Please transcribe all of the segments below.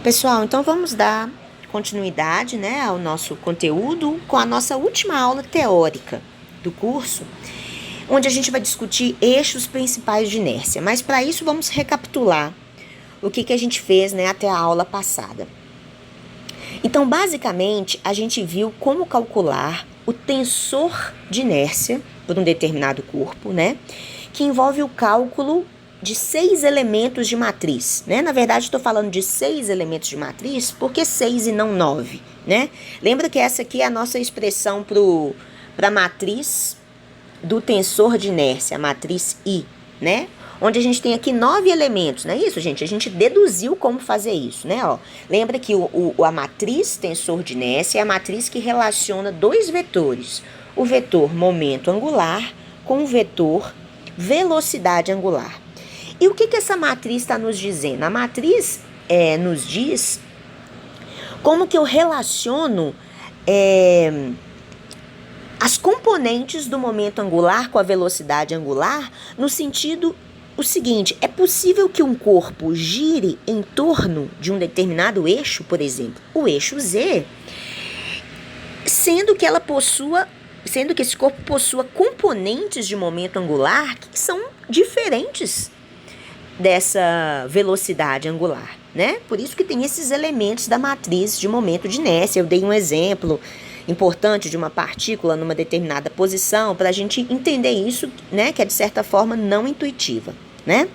Pessoal, então vamos dar continuidade, né, ao nosso conteúdo com a nossa última aula teórica do curso, onde a gente vai discutir eixos principais de inércia. Mas para isso vamos recapitular o que a gente fez, né, até a aula passada. Então, basicamente, a gente viu como calcular o tensor de inércia por um determinado corpo, né, que envolve o cálculo de 6 elementos de matriz, né? Na verdade, estou falando de 6 elementos de matriz, porque 6 e não 9, né? Lembra que essa aqui é a nossa expressão para a matriz do tensor de inércia, a matriz I, né? Onde a gente tem aqui 9 elementos, não é isso, gente? A gente deduziu como fazer isso, né? Ó, lembra que a matriz tensor de inércia é a matriz que relaciona dois vetores, o vetor momento angular com o vetor velocidade angular. E o que essa matriz está nos dizendo? A matriz nos diz como que eu relaciono as componentes do momento angular com a velocidade angular no sentido o seguinte: é possível que um corpo gire em torno de um determinado eixo, por exemplo, o eixo Z, sendo que esse corpo possua componentes de momento angular que são diferentes dessa velocidade angular, né? Por isso que tem esses elementos da matriz de momento de inércia. Eu dei um exemplo importante de uma partícula numa determinada posição para a gente entender isso, né? Que é de certa forma não intuitiva, né?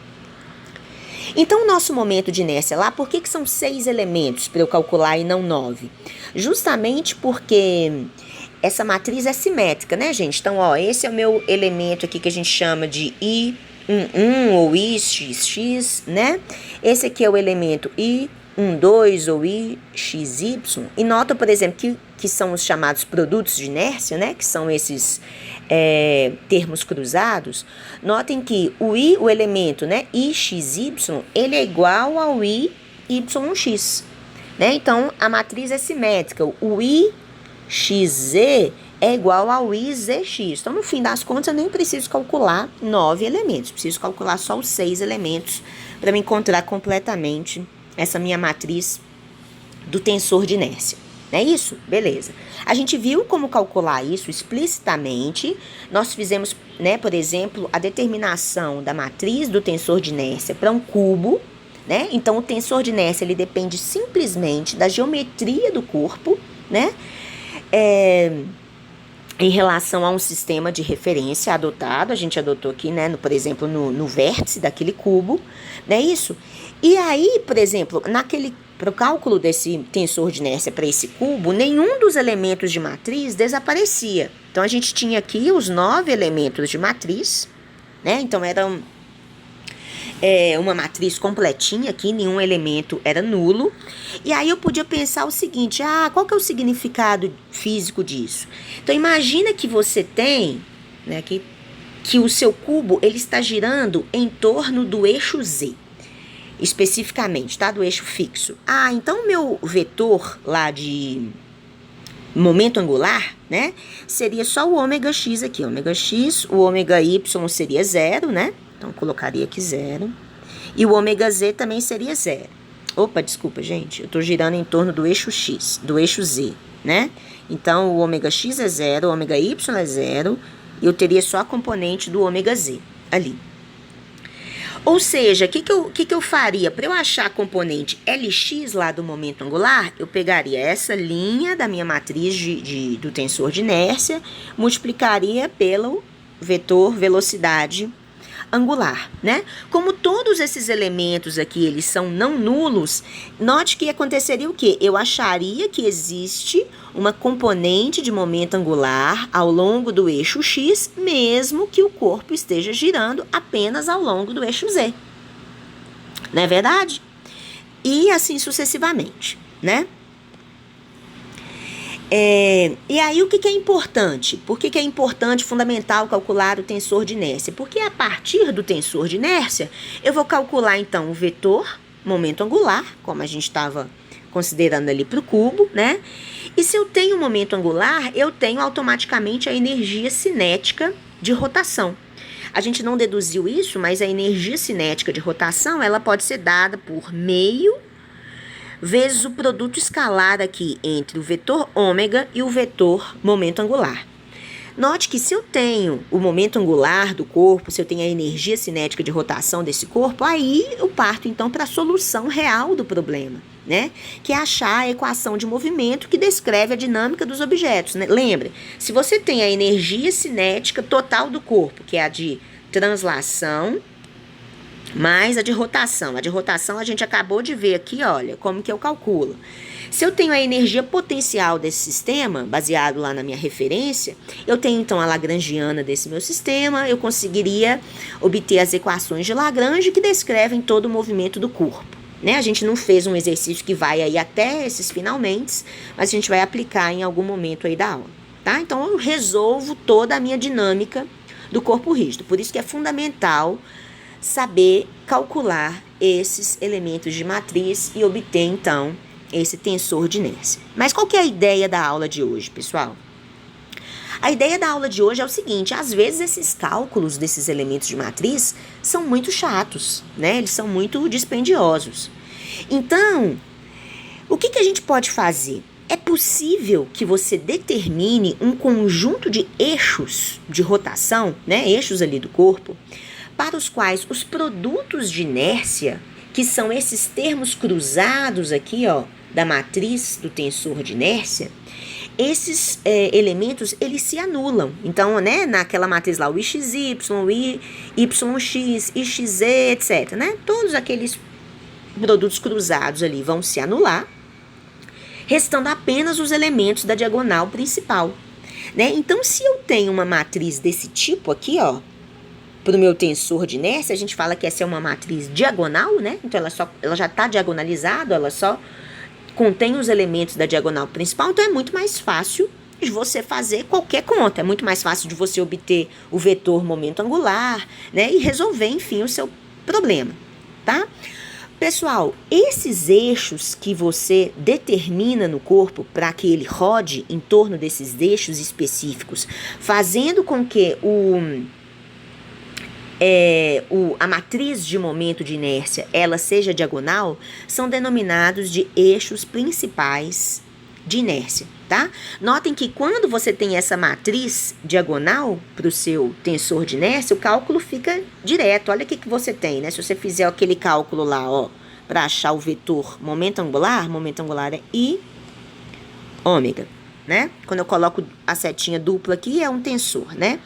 Então, o nosso momento de inércia lá, por que são 6 elementos para eu calcular e não 9? Justamente porque essa matriz é simétrica, né, gente? Então, ó, esse é o meu elemento aqui que a gente chama de I11 ou IXX, né? Esse aqui é o elemento I12 ou IXY. E nota, por exemplo, que são os chamados produtos de inércia, né? Que são esses termos cruzados. Notem que o elemento, né, IXY, ele é igual ao IYX, né? Então, a matriz é simétrica. O IXZ é igual ao IZX. Então, no fim das contas, eu nem preciso calcular 9 elementos. Preciso calcular só os 6 elementos para me encontrar completamente essa minha matriz do tensor de inércia. Não é isso? Beleza. A gente viu como calcular isso explicitamente. Nós fizemos, né, por exemplo, a determinação da matriz do tensor de inércia para um cubo, né? Então, o tensor de inércia ele depende simplesmente da geometria do corpo, né? Em relação a um sistema de referência adotado, a gente adotou aqui, né, por exemplo, no vértice daquele cubo, não é isso? E aí, por exemplo, para o cálculo desse tensor de inércia para esse cubo, nenhum dos elementos de matriz desaparecia. Então, a gente tinha aqui os 9 elementos de matriz, né? Então, era uma matriz completinha aqui, nenhum elemento era nulo. E aí eu podia pensar o seguinte: qual que é o significado físico disso? Então imagina que você tem, né, que o seu cubo ele está girando em torno do eixo Z, especificamente, tá? Do eixo fixo. Então o meu vetor lá de momento angular, né, seria só o ômega x aqui, ômega x, o ômega y seria 0, né? Então, eu colocaria aqui 0. E o ômega z também seria 0. Opa, desculpa, gente. Eu estou girando em torno do eixo x, do eixo z, né? Então, o ômega x é 0, o ômega y é 0. E eu teria só a componente do ômega z ali. Ou seja, o que eu faria? Para eu achar a componente Lx lá do momento angular, eu pegaria essa linha da minha matriz do tensor de inércia, multiplicaria pelo vetor velocidade angular, né? Como todos esses elementos aqui, eles são não nulos, note que aconteceria o quê? Eu acharia que existe uma componente de momento angular ao longo do eixo x, mesmo que o corpo esteja girando apenas ao longo do eixo z. Não é verdade? E assim sucessivamente, né? E aí, o que é importante? Por que é importante, fundamental, calcular o tensor de inércia? Porque a partir do tensor de inércia, eu vou calcular, então, o vetor momento angular, como a gente estava considerando ali para o cubo, né? E se eu tenho momento angular, eu tenho automaticamente a energia cinética de rotação. A gente não deduziu isso, mas a energia cinética de rotação, ela pode ser dada por meio vezes o produto escalar aqui entre o vetor ômega e o vetor momento angular. Note que se eu tenho o momento angular do corpo, se eu tenho a energia cinética de rotação desse corpo, aí eu parto então para a solução real do problema, né? Que é achar a equação de movimento que descreve a dinâmica dos objetos, né? Lembra, se você tem a energia cinética total do corpo, que é a de translação, mais a de rotação. A de rotação a gente acabou de ver aqui, olha, como que eu calculo. Se eu tenho a energia potencial desse sistema, baseado lá na minha referência, eu tenho então a lagrangiana desse meu sistema, eu conseguiria obter as equações de Lagrange que descrevem todo o movimento do corpo, né? A gente não fez um exercício que vai aí até esses finalmente, mas a gente vai aplicar em algum momento aí da aula, tá? Então eu resolvo toda a minha dinâmica do corpo rígido, por isso que é fundamental saber calcular esses elementos de matriz e obter, então, esse tensor de inércia. Mas qual que é a ideia da aula de hoje, pessoal? A ideia da aula de hoje é o seguinte, às vezes esses cálculos desses elementos de matriz são muito chatos, né? Eles são muito dispendiosos. Então, o que a gente pode fazer? É possível que você determine um conjunto de eixos de rotação, né? Eixos ali do corpo, para os quais os produtos de inércia, que são esses termos cruzados aqui, ó, da matriz do tensor de inércia, esses elementos, eles se anulam. Então, né, naquela matriz lá, o IXY, o YX, IXZ, etc., né? Todos aqueles produtos cruzados ali vão se anular, restando apenas os elementos da diagonal principal, né? Então, se eu tenho uma matriz desse tipo aqui, ó, para o meu tensor de inércia, a gente fala que essa é uma matriz diagonal, né? Então, ela já está diagonalizada, ela só contém os elementos da diagonal principal, então é muito mais fácil de você fazer qualquer conta, é muito mais fácil de você obter o vetor momento angular, né? E resolver, enfim, o seu problema, tá? Pessoal, esses eixos que você determina no corpo para que ele rode em torno desses eixos específicos, fazendo com que a matriz de momento de inércia ela seja diagonal, são denominados de eixos principais de inércia, tá? Notem que quando você tem essa matriz diagonal para o seu tensor de inércia, o cálculo fica direto. Olha o que você tem, né? Se você fizer aquele cálculo lá, ó, para achar o vetor momento angular é I ômega, né? Quando eu coloco a setinha dupla aqui, é um tensor, né?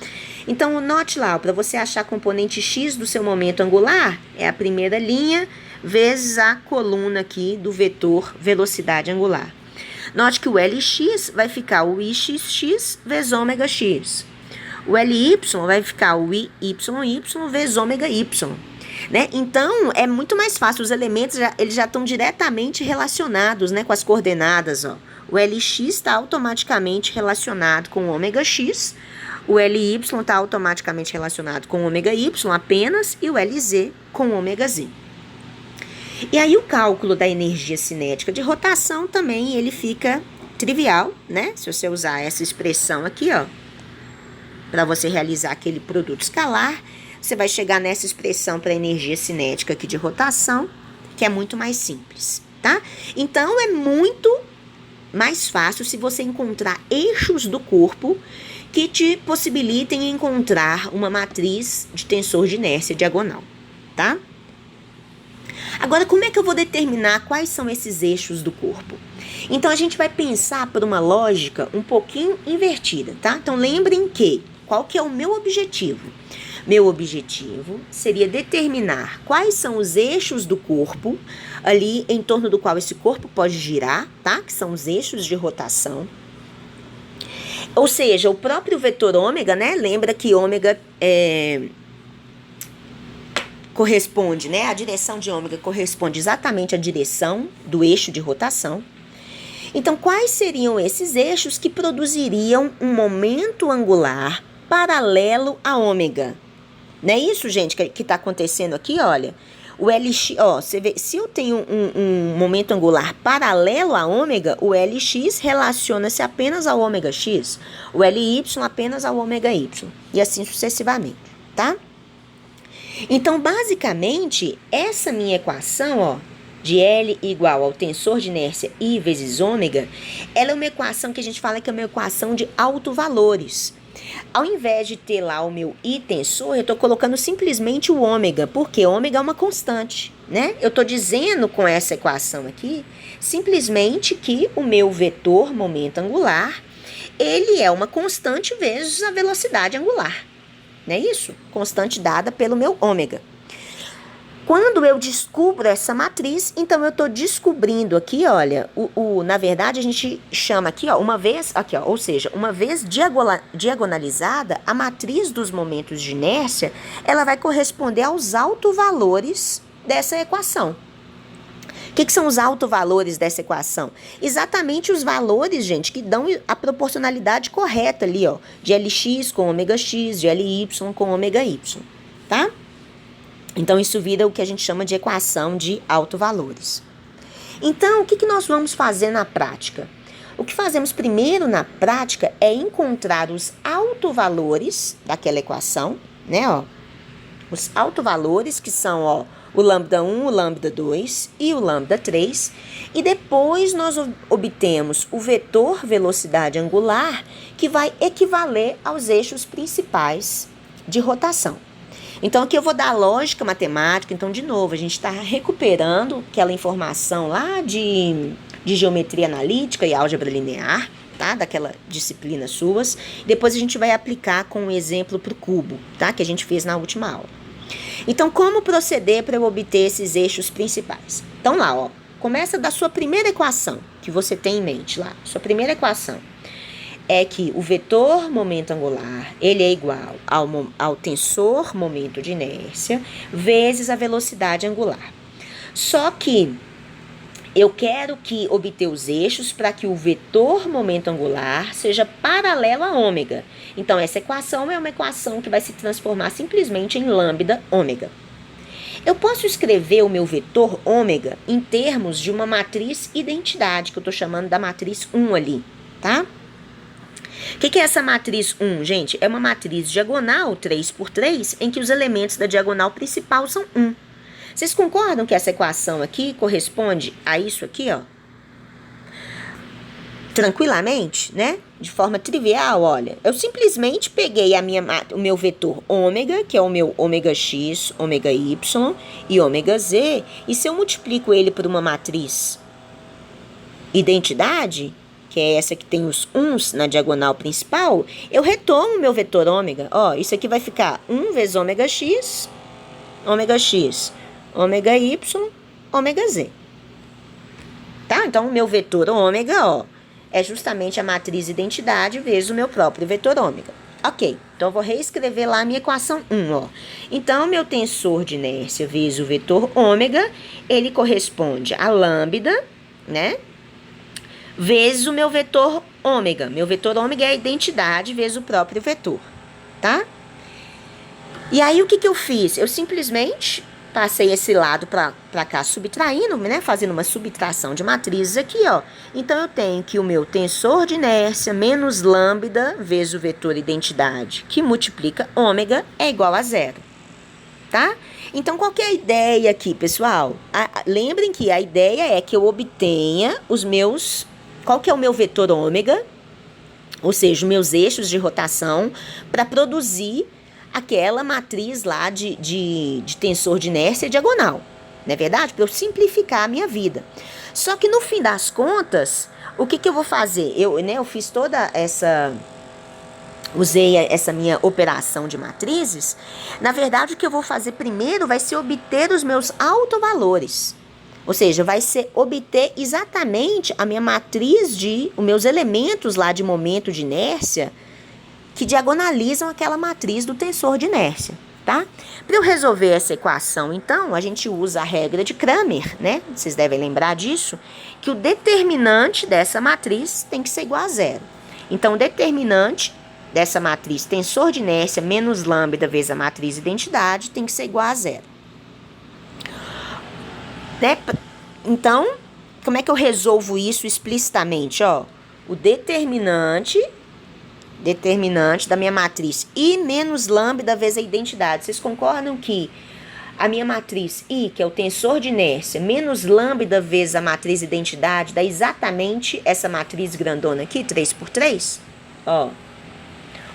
Então, note lá, para você achar a componente x do seu momento angular, é a primeira linha vezes a coluna aqui do vetor velocidade angular. Note que o Lx vai ficar o Ixx vezes ômega x. O Ly vai ficar o Iyy vezes ômega y. Né? Então, é muito mais fácil, os elementos eles já estão diretamente relacionados, né, com as coordenadas. Ó. O Lx está automaticamente relacionado com o ômega x, o Ly está automaticamente relacionado com o ômega y apenas e o Lz com o ômega z. E aí o cálculo da energia cinética de rotação também ele fica trivial, né? Se você usar essa expressão aqui, ó, para você realizar aquele produto escalar, você vai chegar nessa expressão para energia cinética aqui de rotação, que é muito mais simples, tá? Então, é muito mais fácil se você encontrar eixos do corpo que te possibilitem encontrar uma matriz de tensor de inércia diagonal, tá? Agora, como é que eu vou determinar quais são esses eixos do corpo? Então, a gente vai pensar por uma lógica um pouquinho invertida, tá? Então, lembrem que, qual que é o meu objetivo? Meu objetivo seria determinar quais são os eixos do corpo, ali em torno do qual esse corpo pode girar, tá? Que são os eixos de rotação. Ou seja, o próprio vetor ômega, né? Lembra que ômega corresponde, né? A direção de ômega corresponde exatamente à direção do eixo de rotação. Então, quais seriam esses eixos que produziriam um momento angular paralelo a ômega? Não é isso, gente, que está acontecendo aqui? Olha, o Lx, ó, você vê, se eu tenho um momento angular paralelo a ômega, o Lx relaciona-se apenas ao ômega x, o Ly apenas ao ômega y, e assim sucessivamente, tá? Então, basicamente, essa minha equação, ó, de L igual ao tensor de inércia I vezes ômega, ela é uma equação que a gente fala que é uma equação de autovalores. Ao invés de ter lá o meu I tensor, eu estou colocando simplesmente o ômega, porque ômega é uma constante, né? Eu estou dizendo com essa equação aqui, simplesmente que o meu vetor momento angular, ele é uma constante vezes a velocidade angular, não é isso? Constante dada pelo meu ômega. Quando eu descubro essa matriz, então eu estou descobrindo aqui, olha, na verdade a gente chama aqui, ó, uma vez, aqui, ó, ou seja, uma vez diagonalizada, a matriz dos momentos de inércia, ela vai corresponder aos autovalores dessa equação. O que são os autovalores dessa equação? Exatamente os valores, gente, que dão a proporcionalidade correta ali, ó, de Lx com ômega x, de Ly com ômega y, tá? Então, isso vira o que a gente chama de equação de autovalores. Então, o que nós vamos fazer na prática? O que fazemos primeiro na prática é encontrar os autovalores daquela equação, né? Ó, os autovalores que são, ó, o lambda 1, o lambda 2 e o lambda 3. E depois nós obtemos o vetor velocidade angular, que vai equivaler aos eixos principais de rotação. Então, aqui eu vou dar a lógica matemática. Então, de novo, a gente está recuperando aquela informação lá de geometria analítica e álgebra linear, tá? Daquela disciplina suas. Depois a gente vai aplicar com um exemplo para o cubo, tá? Que a gente fez na última aula. Então, como proceder para eu obter esses eixos principais? Então, lá, ó, começa da sua primeira equação que você tem em mente lá. Sua primeira equação é que o vetor momento angular, ele é igual ao tensor momento de inércia vezes a velocidade angular. Só que eu quero obter os eixos para que o vetor momento angular seja paralelo a ômega. Então, essa equação é uma equação que vai se transformar simplesmente em lambda ômega. Eu posso escrever o meu vetor ômega em termos de uma matriz identidade, que eu estou chamando da matriz 1 ali, tá? O que é essa matriz 1, gente? É uma matriz diagonal 3×3, em que os elementos da diagonal principal são 1. Vocês concordam que essa equação aqui corresponde a isso aqui, ó? Tranquilamente, né? De forma trivial, olha. Eu simplesmente peguei o meu vetor ômega, que é o meu ômega x, ômega y e ômega z, e se eu multiplico ele por uma matriz identidade, que é essa que tem os 1s na diagonal principal, eu retomo o meu vetor ômega. Ó, isso aqui vai ficar 1 vezes ômega x, ômega y, ômega z. Tá? Então, o meu vetor ômega, ó, é justamente a matriz identidade vezes o meu próprio vetor ômega. Ok, então eu vou reescrever lá a minha equação 1, ó. Então, meu tensor de inércia vezes o vetor ômega, ele corresponde a lambda, né? Vezes o meu vetor ômega. Meu vetor ômega é a identidade vezes o próprio vetor, tá? E aí, o que eu fiz? Eu simplesmente passei esse lado para cá subtraindo, né? Fazendo uma subtração de matrizes aqui, ó. Então, eu tenho que o meu tensor de inércia menos lambda vezes o vetor identidade, que multiplica ômega, é igual a 0, tá? Então, qual que é a ideia aqui, pessoal? Lembrem que a ideia é que eu obtenha os meus... Qual que é o meu vetor ômega? Ou seja, os meus eixos de rotação para produzir aquela matriz lá de tensor de inércia diagonal. Não é verdade? Para eu simplificar a minha vida. Só que no fim das contas, o que eu vou fazer? Eu fiz toda essa... Usei essa minha operação de matrizes. Na verdade, o que eu vou fazer primeiro vai ser obter os meus autovalores. Ou seja, vai ser obter exatamente a minha matriz os meus elementos lá de momento de inércia que diagonalizam aquela matriz do tensor de inércia, tá? Para eu resolver essa equação, então, a gente usa a regra de Cramer, né? Vocês devem lembrar disso, que o determinante dessa matriz tem que ser igual a 0. Então, o determinante dessa matriz tensor de inércia menos lambda vezes a matriz identidade tem que ser igual a 0. Né? Então, como é que eu resolvo isso explicitamente? Ó, o determinante da minha matriz I menos lambda vezes a identidade. Vocês concordam que a minha matriz I, que é o tensor de inércia, menos lambda vezes a matriz identidade, dá exatamente essa matriz grandona aqui, 3×3, ó.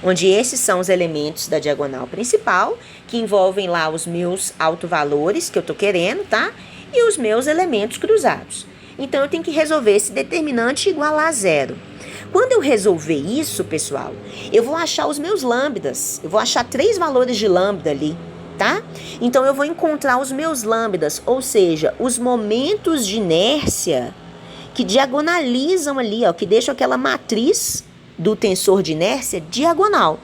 Onde esses são os elementos da diagonal principal, que envolvem lá os meus autovalores que eu tô querendo, tá? E os meus elementos cruzados. Então, eu tenho que resolver esse determinante igual a zero. Quando eu resolver isso, pessoal, eu vou achar os meus lambdas. Eu vou achar 3 valores de lambda ali, tá? Então, eu vou encontrar os meus lambdas, ou seja, os momentos de inércia que diagonalizam ali, ó, que deixam aquela matriz do tensor de inércia diagonal.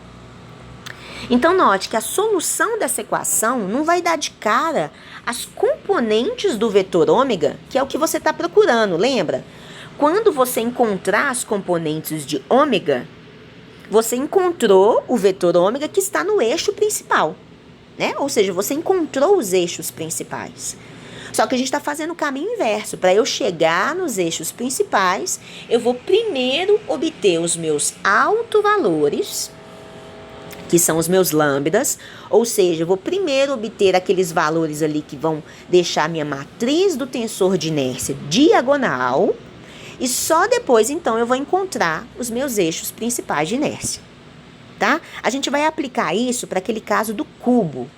Então, note que a solução dessa equação não vai dar de cara as componentes do vetor ômega, que é o que você está procurando, lembra? Quando você encontrar as componentes de ômega, você encontrou o vetor ômega que está no eixo principal, né? Ou seja, você encontrou os eixos principais. Só que a gente está fazendo o caminho inverso. Para eu chegar nos eixos principais, eu vou primeiro obter os meus autovalores, que são os meus lambdas, ou seja, eu vou primeiro obter aqueles valores ali que vão deixar a minha matriz do tensor de inércia diagonal, e só depois, então, eu vou encontrar os meus eixos principais de inércia, tá? A gente vai aplicar isso para aquele caso do cubo,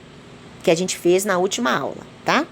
que a gente fez na última aula, tá?